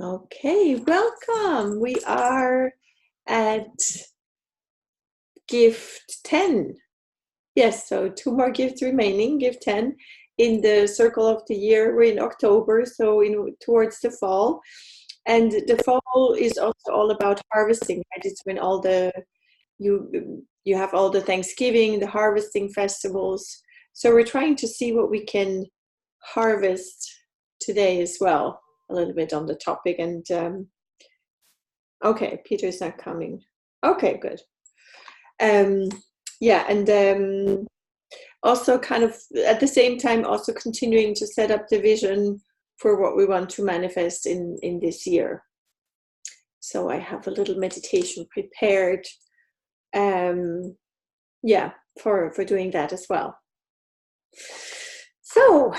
Okay, welcome. We are at gift 10. Yes, so 2 more gifts remaining, gift 10 in the circle of the year. We're in October, so towards the fall. And the fall is also all about harvesting, right? It's when you have all the Thanksgiving, the harvesting festivals. So we're trying to see what we can harvest today as well, a little bit on the topic. And okay, Peter's not coming. Okay, good. Yeah, and also kind of at the same time also continuing to set up the vision for what we want to manifest in this year. So I have a little meditation prepared, yeah, for doing that as well. So,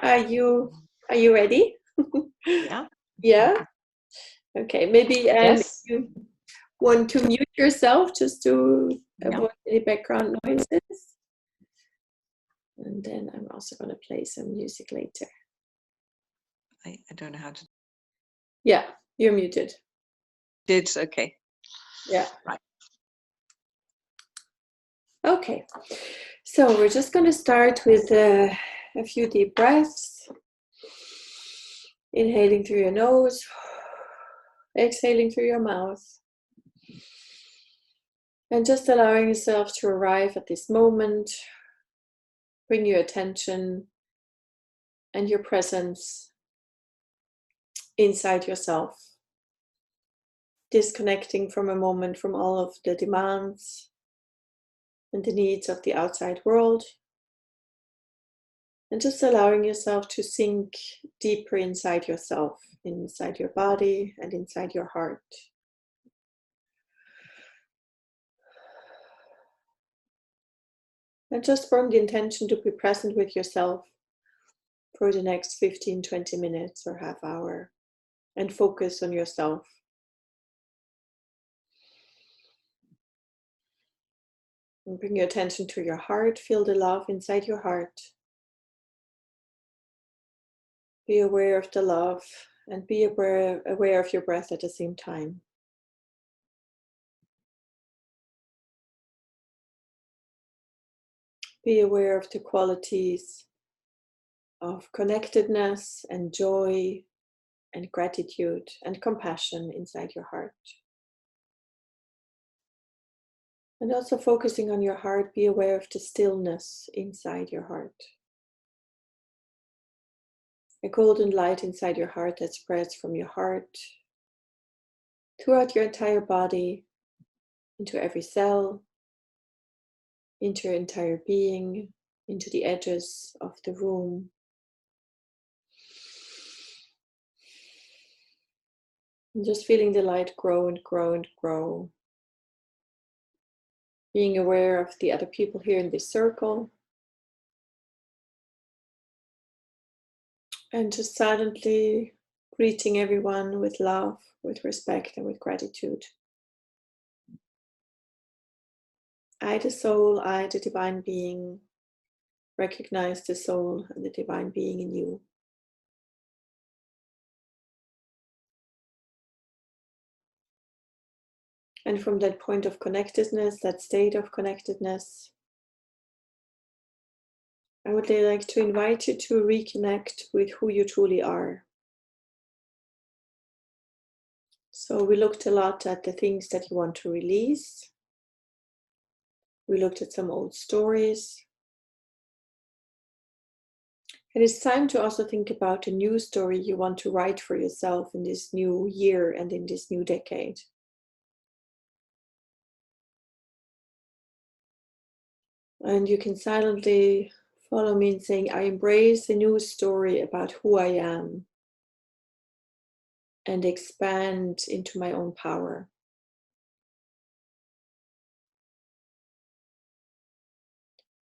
are you ready? Yeah. Yeah. Okay. Maybe Yes. you want to mute yourself just to avoid Yeah. any background noises. And then I'm also going to play some music later. I don't know how to. Yeah, you're muted. Okay. Yeah. Right. Okay. So we're just going to start with a few deep breaths. Inhaling through your nose, exhaling through your mouth. And just allowing yourself to arrive at this moment. Bring your attention and your presence inside yourself. Disconnecting from a moment from all of the demands and the needs of the outside world. And just allowing yourself to sink deeper inside yourself, inside your body and inside your heart. And just form the intention to be present with yourself for the next 15-20 minutes or half hour and focus on yourself. And bring your attention to your heart. Feel the love inside your heart. Be aware of the love and be aware of your breath at the same time. Be aware of the qualities of connectedness and joy and gratitude and compassion inside your heart. And also focusing on your heart, be aware of the stillness inside your heart. A golden light inside your heart that spreads from your heart throughout your entire body, into every cell, into your entire being, into the edges of the room. And just feeling the light grow and grow and grow. Being aware of the other people here in this circle. And just silently greeting everyone with love, with respect, and with gratitude. I, the soul, I, the divine being, recognize the soul and the divine being in you. And from that point of connectedness, that state of connectedness, I would like to invite you to reconnect with who you truly are. So we looked a lot at the things that you want to release. We looked at some old stories. And it's time to also think about a new story you want to write for yourself in this new year and in this new decade. And you can silently follow me in saying, I embrace a new story about who I am and expand into my own power.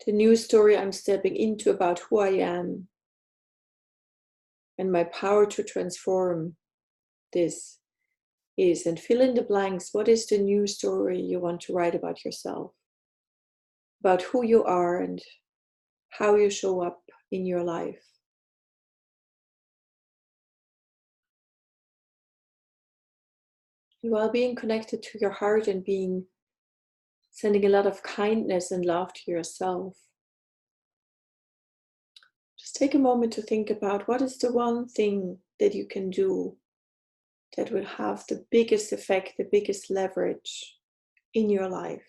The new story I'm stepping into about who I am and my power to transform this is, and fill in the blanks. What is the new story you want to write about yourself? About who you are and how you show up in your life. While being connected to your heart and sending a lot of kindness and love to yourself, just take a moment to think about what is the one thing that you can do that will have the biggest effect, the biggest leverage in your life.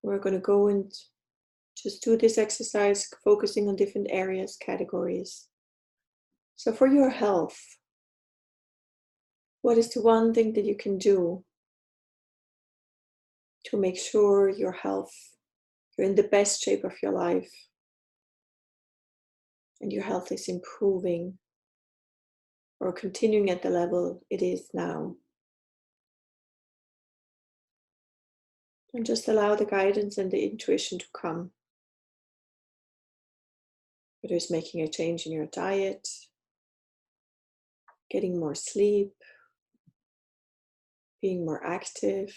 We're going to go and just do this exercise, focusing on different areas, categories. So for your health, what is the one thing that you can do to make sure your health, you're in the best shape of your life, and your health is improving or continuing at the level it is now? And just allow the guidance and the intuition to come. Whether it's making a change in your diet, getting more sleep, being more active.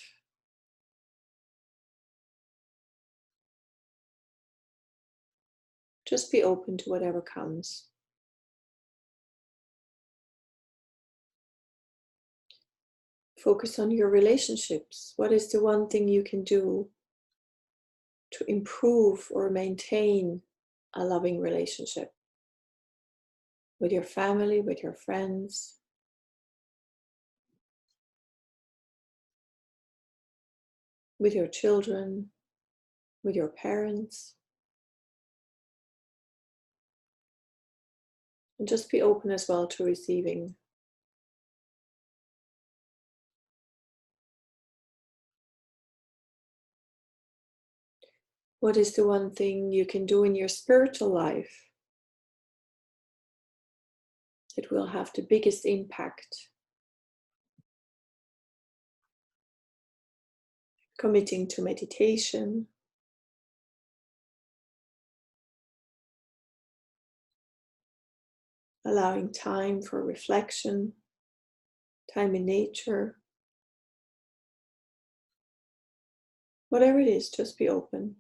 Just be open to whatever comes. Focus on your relationships. What is the one thing you can do to improve or maintain a loving relationship with your family, with your friends, with your children, with your parents? And just be open as well to receiving. What is the one thing you can do in your spiritual life that will have the biggest impact? Committing to meditation, allowing time for reflection, time in nature. Whatever it is, just be open.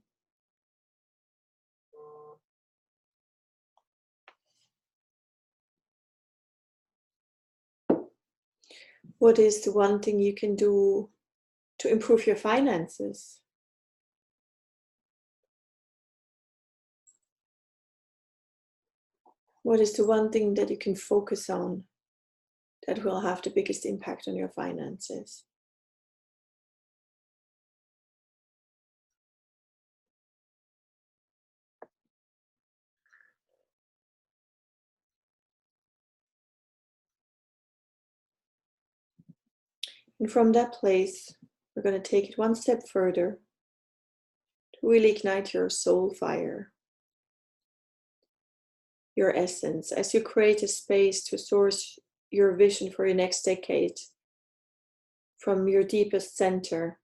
What is the one thing you can do to improve your finances? What is the one thing that you can focus on that will have the biggest impact on your finances? And from that place, we're going to take it one step further to really ignite your soul fire, your essence, as you create a space to source your vision for your next decade from your deepest center.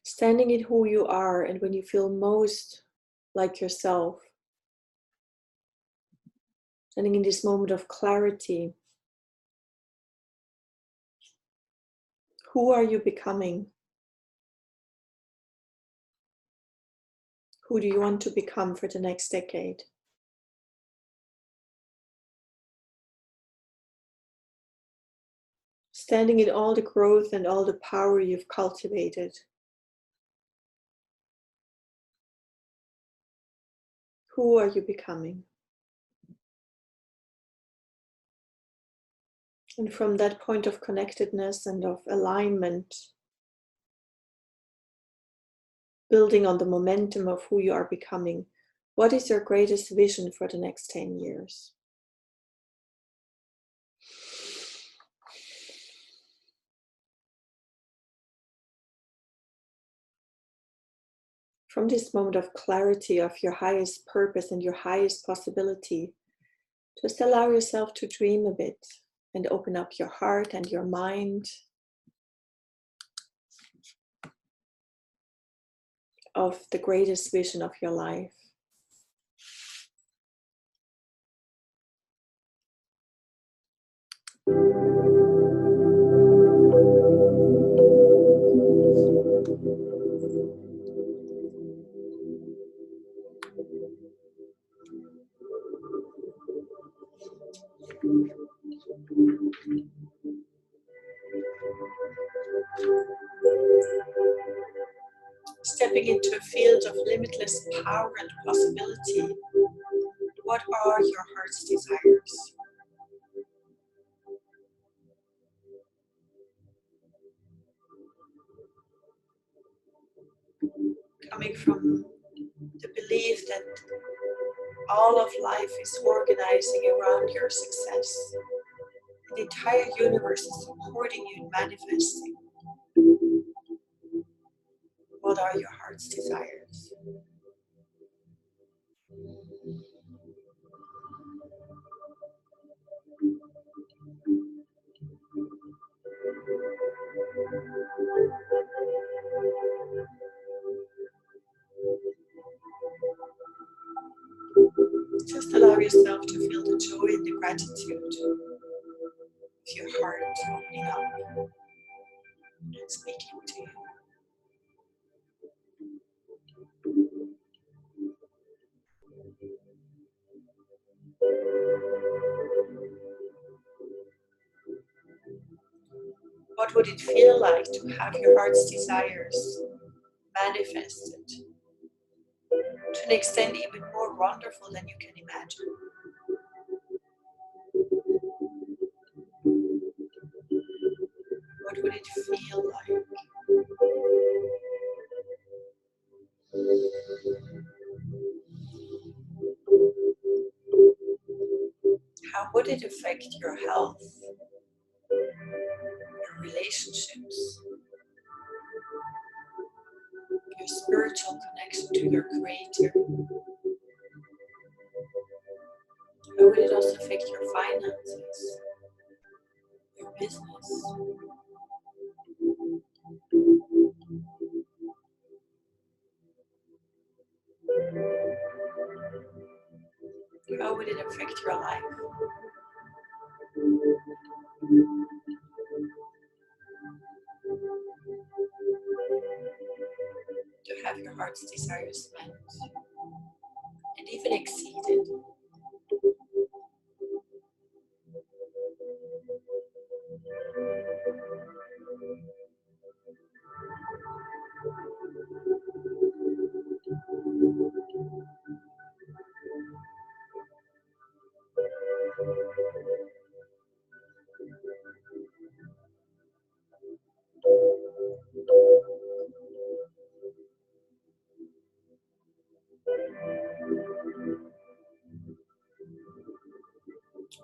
Standing in who you are, and when you feel most like yourself, standing in this moment of clarity, who are you becoming? Who do you want to become for the next decade? Standing in all the growth and all the power you've cultivated. Who are you becoming? And from that point of connectedness and of alignment, building on the momentum of who you are becoming, what is your greatest vision for the next 10 years? From this moment of clarity of your highest purpose and your highest possibility, just allow yourself to dream a bit and open up your heart and your mind of the greatest vision of your life. Stepping into a field of limitless power and possibility. What are your heart's desires? Coming from the belief that all of life is organizing around your success. The entire universe is supporting you in manifesting. What are your heart's desires? Just allow yourself to feel the joy and the gratitude of your heart opening up and speaking to you. What would it feel like to have your heart's desires manifested to an extent even more wonderful than you can imagine? What would it feel like? How would it affect your health, your relationships, your spiritual connection to your Creator? How would it also affect your finances, your business? How would it affect your life? To have your heart's desires met and even exceeded.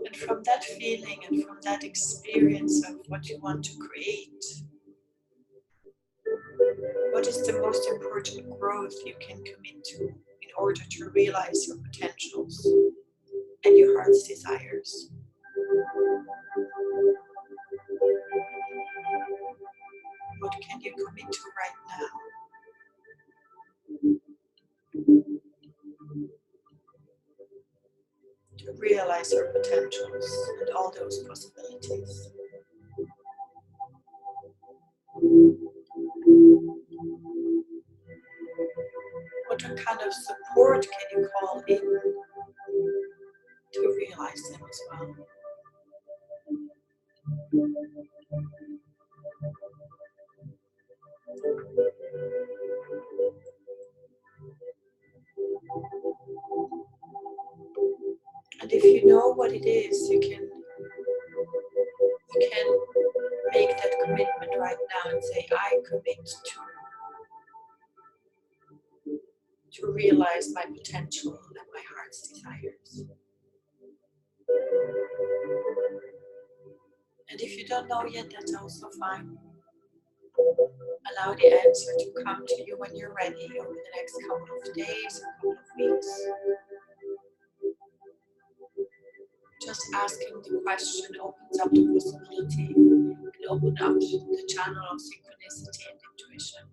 And from that feeling and from that experience of what you want to create, what is the most important growth you can commit to in order to realize your potentials and your heart's desires? What can you commit to right now? To realize your potentials and all those possibilities. What kind of support can you call in to realize them as well? And if you know what it is, you can make that commitment right now and say, I commit to realize my potential and my heart's desires. And if you don't know yet, that's also fine. Allow the answer to come to you when you're ready over the next couple of days or couple of weeks. Just asking the question opens up the possibility and opens up the channel of synchronicity and intuition.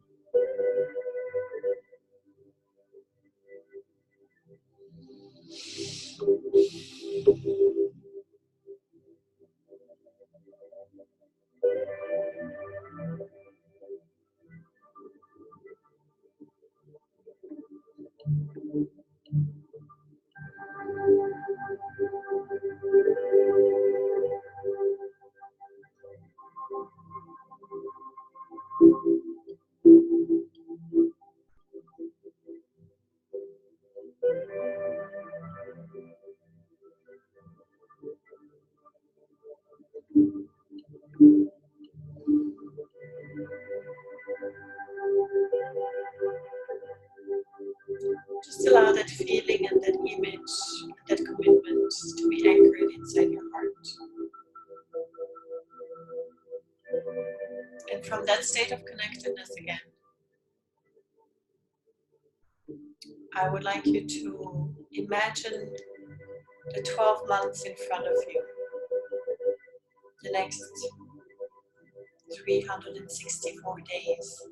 Just allow that feeling and that image, that commitment to be anchored inside your heart. And from that state of connectedness again, I would like you to imagine the 12 months in front of you, the next 364 days.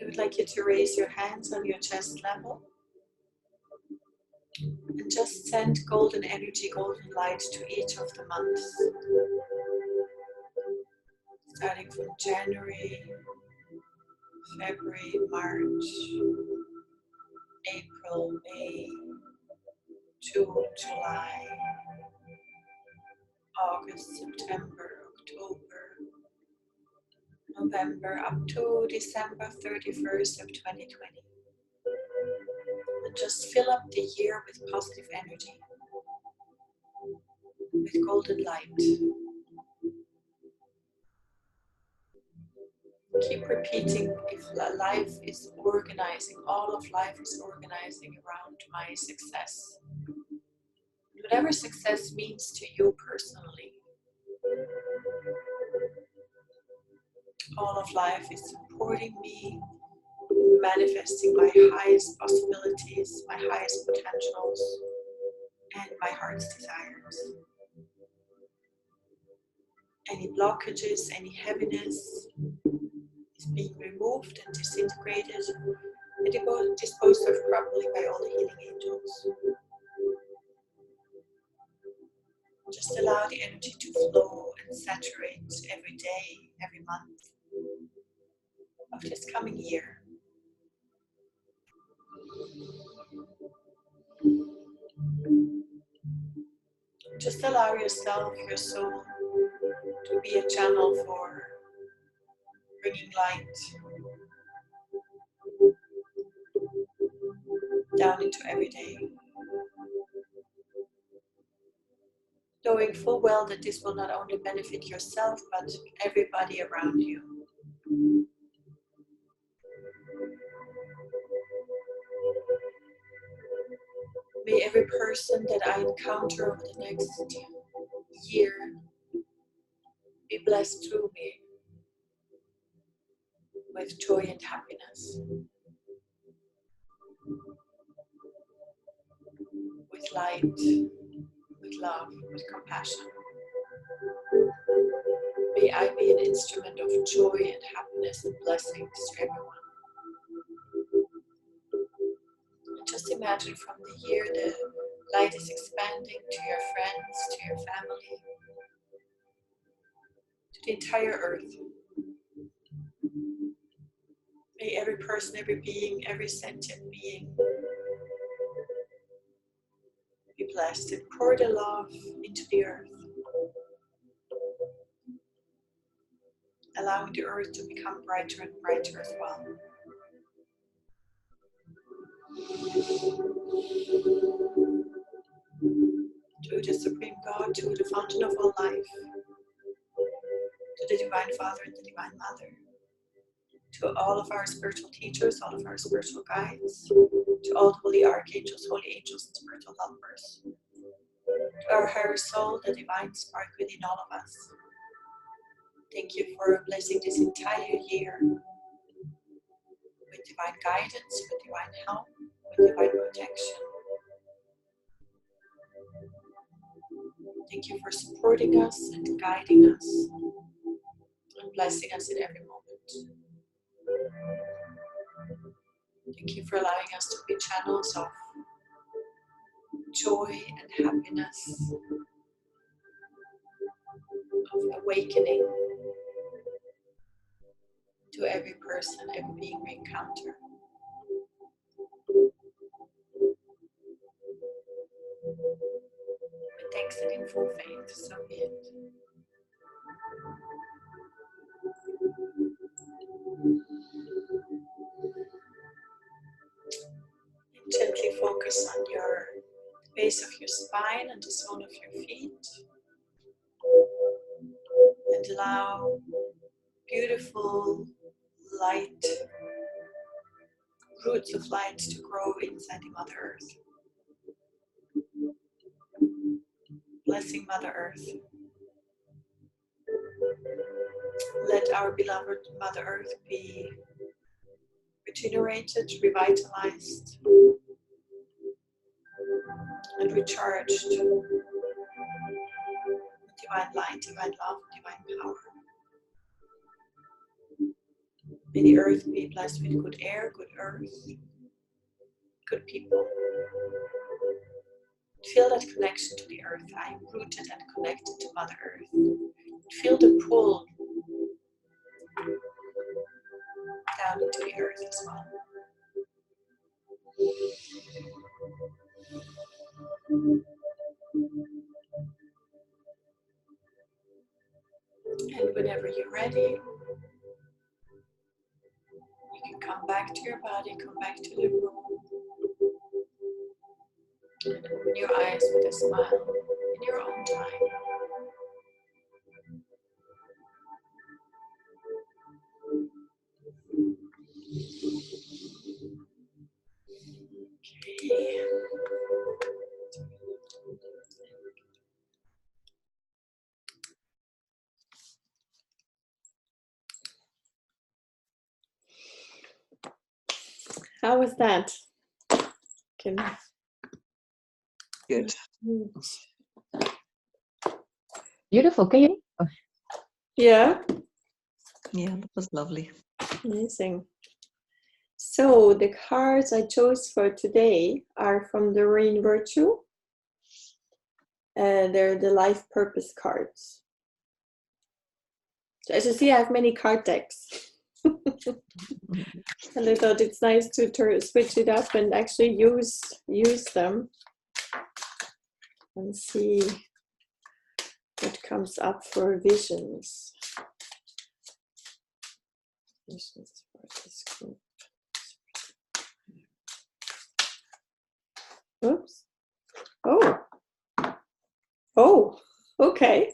I would like you to raise your hands on your chest level and just send golden energy, golden light to each of the months. Starting from January, February, March, April, May, June, July, August, September, October, November, up to December 31st of 2020. And just fill up the year with positive energy, with golden light. Keep repeating, if life is organizing, all of life is organizing around my success. Whatever success means to you personally, all of life is supporting me, manifesting my highest possibilities, my highest potentials, and my heart's desires. Any blockages, any heaviness is being removed and disintegrated and disposed of properly by all the healing angels. Just allow the energy to flow and saturate every day, every month of this coming year. Just allow yourself, your soul, to be a channel for bringing light down into every day. Knowing full well that this will not only benefit yourself, but everybody around you. May every person that I encounter over the next year be blessed through me with joy and happiness, with light, with love, with compassion. May I be an instrument of joy and happiness and blessings to everyone. And just imagine from the year the light is expanding to your friends, to your family, to the entire earth. May every person, every being, every sentient being be blessed and pour the love into the earth, allowing the earth to become brighter and brighter as well. To the Supreme God, to the Fountain of all life, to the Divine Father and the Divine Mother, to all of our spiritual teachers, all of our spiritual guides, to all the holy archangels, holy angels, and spiritual helpers, to our higher soul, the divine spark within all of us. Thank you for blessing this entire year with divine guidance, with divine help, with divine protection. Thank you for supporting us and guiding us and blessing us in every moment. Thank you for allowing us to be channels of joy and happiness, of awakening to every person, every being we encounter. With thanks and in full faith, so be it. And gently focus on your base of your spine and the sole of your feet. And allow beautiful light, roots of light to grow inside the Mother Earth. Blessing Mother Earth. Let our beloved Mother Earth be regenerated, revitalized, and recharged with divine light, divine love, divine power. May the earth be blessed with good air, good earth, good people. Feel that connection to the earth. I am rooted and connected to Mother Earth. Feel the pull down into the earth as well. And whenever you're ready, you can come back to your body, come back to the room, and open your eyes with a smile in your own time. Okay. How was that? Can Good. Beautiful. Can you? Oh, Yeah, Yeah, that was lovely. amazing. So the cards I chose for today are from the Rain Virtue. They're the life purpose cards. So as you see, I have many card decks. And I thought it's nice to switch it up and actually use them and see what comes up for visions. Visions for this group. Oops. Oh, okay.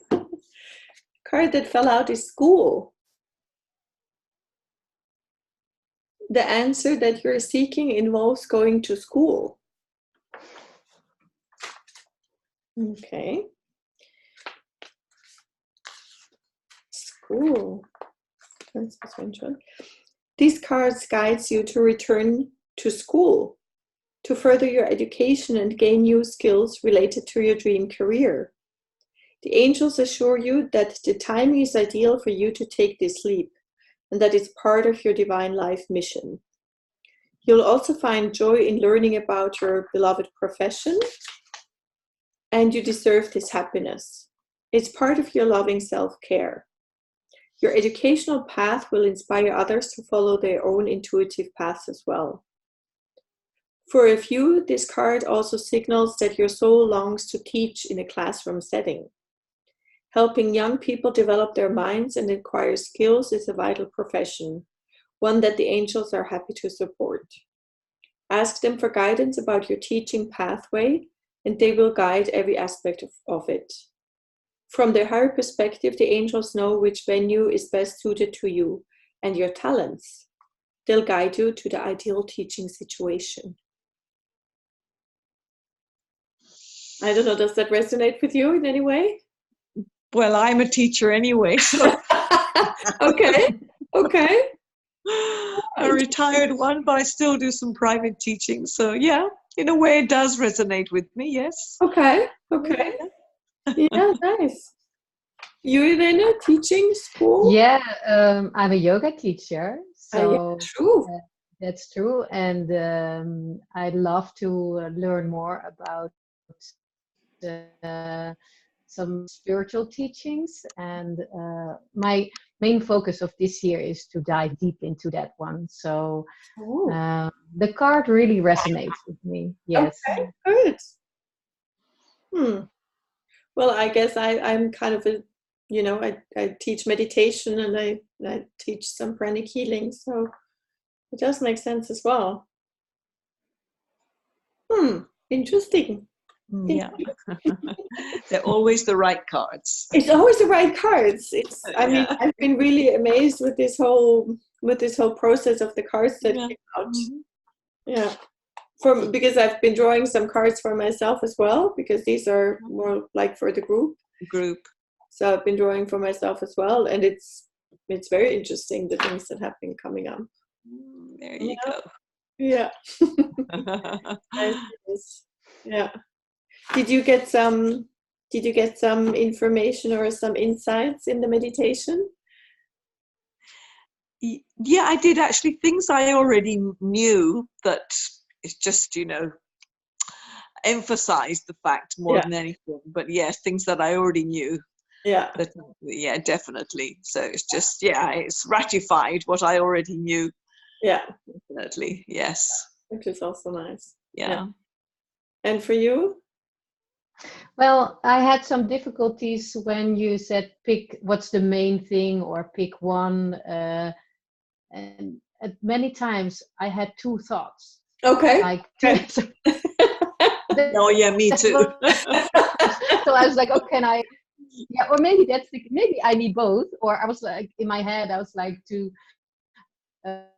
Card that fell out is school. The answer that you're seeking involves going to school. Okay. School. These cards guides you to return to school, to further your education and gain new skills related to your dream career. The angels assure you that the timing is ideal for you to take this leap, and that it's part of your divine life mission. You'll also find joy in learning about your beloved profession, and you deserve this happiness. It's part of your loving self-care. Your educational path will inspire others to follow their own intuitive paths as well. For a few, this card also signals that your soul longs to teach in a classroom setting. Helping young people develop their minds and acquire skills is a vital profession, one that the angels are happy to support. Ask them for guidance about your teaching pathway, and they will guide every aspect of it. From their higher perspective, the angels know which venue is best suited to you and your talents. They'll guide you to the ideal teaching situation. I don't know, does that resonate with you in any way? Well, I'm a teacher anyway, so Okay. a retired one, but I still do some private teaching. So yeah, in a way it does resonate with me, yes. Okay. Yeah, nice. You, Irene, teaching school? yeah, I'm a yoga teacher, so Yeah, true. that's true. And I'd love to learn more about some spiritual teachings. And my main focus of this year is to dive deep into that one. So the card really resonates with me. Yes. Okay, good. Well, I guess I'm kind of a, I teach meditation and I teach some pranic healing, so it does make sense as well. Interesting. Yeah. They're always the right cards. It's always the right cards. I mean, Yeah. I've been really amazed with this whole process of the cards that Yeah. came out. Mhm. Yeah. Because I've been drawing some cards for myself as well, because these are more like for the group. Group. So I've been drawing for myself as well, and it's very interesting, the things that have been coming up. There you go. Yeah. Nice. Yeah. Did you get some information or some insights in the meditation? Yeah, I did actually. Things I already knew, that it's just, emphasized the fact more than anything. But yes, things that I already knew. Yeah. Yeah, definitely. So it's just, it's ratified what I already knew. Yeah. Definitely, yes. Which is also nice. Yeah. And for you? Well, I had some difficulties when you said pick what's the main thing or pick one. And at many times I had two thoughts. Okay. Like, Oh yeah, me too. So I was like, oh, can I? Yeah, or maybe maybe I need both. Or I was like, in my head, I was like to that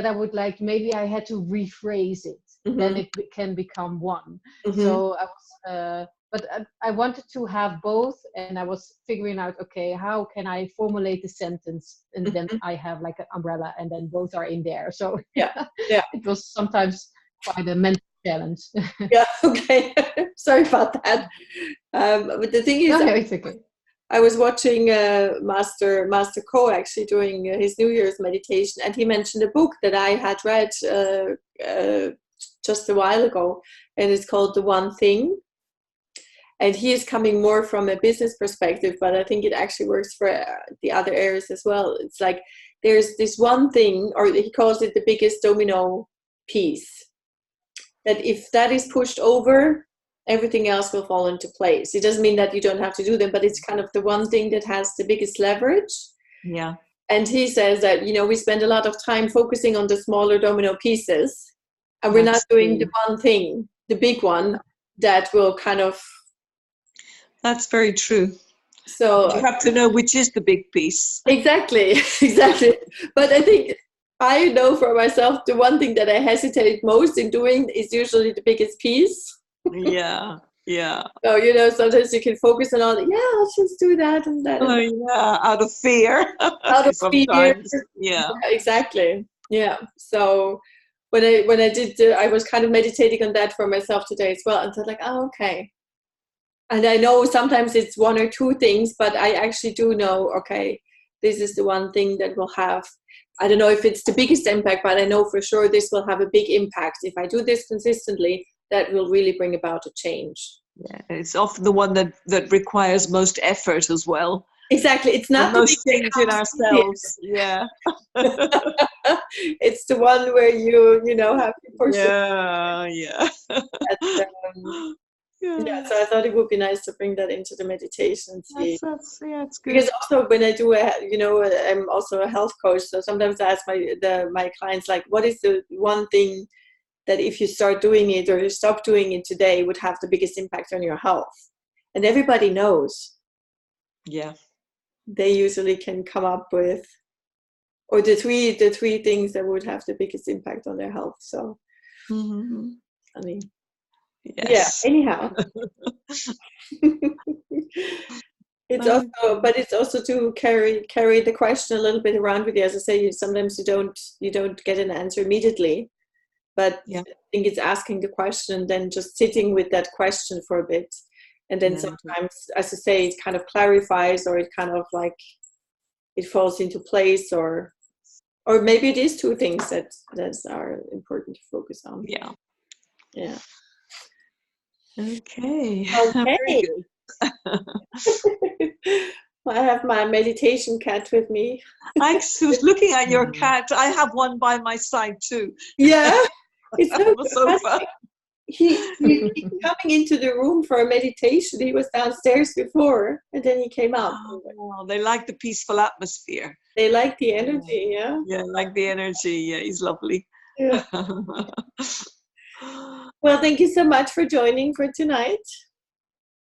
I would like, maybe I had to rephrase it. Mm-hmm. Then it can become one. Mm-hmm. So I was, but I wanted to have both, and I was figuring out, okay, how can I formulate the sentence, and then I have like an umbrella, and then both are in there. So it was sometimes quite a mental challenge. Yeah. Okay. Sorry about that. But the thing is, no, it's okay. I was watching Master Ko actually doing his New Year's meditation, and he mentioned a book that I had read just a while ago, and it's called The One Thing. And he is coming more from a business perspective, but I think it actually works for the other areas as well. It's like there's this one thing, or he calls it the biggest domino piece, that if that is pushed over, everything else will fall into place. It doesn't mean that you don't have to do them, but it's kind of the one thing that has the biggest leverage. Yeah. And he says that, we spend a lot of time focusing on the smaller domino pieces, and we're not doing the one thing, the big one, that will kind of... That's very true. So you have to know which is the big piece. Exactly. But I think I know for myself, the one thing that I hesitate most in doing is usually the biggest piece. Yeah. So, sometimes you can focus on all, let's just do that and that. Oh, yeah, out of fear. Out of fear. Yeah. Exactly. Yeah. So when I did, I was kind of meditating on that for myself today as well. And so like, oh, okay. And I know sometimes it's one or two things, but I actually do know, okay, this is the one thing that will have, I don't know if it's the biggest impact, but I know for sure this will have a big impact. If I do this consistently, that will really bring about a change. Yeah, it's often the one that requires most effort as well. Exactly. It's not the most change in ourselves. Yeah. It's the one where you have to push it. Yeah. Yeah, so I thought it would be nice to bring that into the meditation. See. It's good. Because also when I do I'm also a health coach, so sometimes I ask my clients, like, what is the one thing that if you start doing it or you stop doing it today would have the biggest impact on your health? And everybody knows. Yeah. They usually can come up with, or the three things that would have the biggest impact on their health. So, I mean. Yes. Yeah, anyhow. It's also to carry the question a little bit around with you. As I say, sometimes you don't get an answer immediately, but I think it's asking the question, then just sitting with that question for a bit, and then sometimes, as I say, it kind of clarifies, or it kind of like it falls into place, or maybe it is two things that are important to focus on. Yeah. Okay. Very good. I have my meditation cat with me. I was looking at your cat. I have one by my side too. Yeah, it's on the sofa. He's coming into the room for a meditation. He was downstairs before, and then he came up. Oh, they like the peaceful atmosphere. They like the energy, yeah. Yeah, like the energy. Yeah, he's lovely. Yeah. Well, thank you so much for joining for tonight.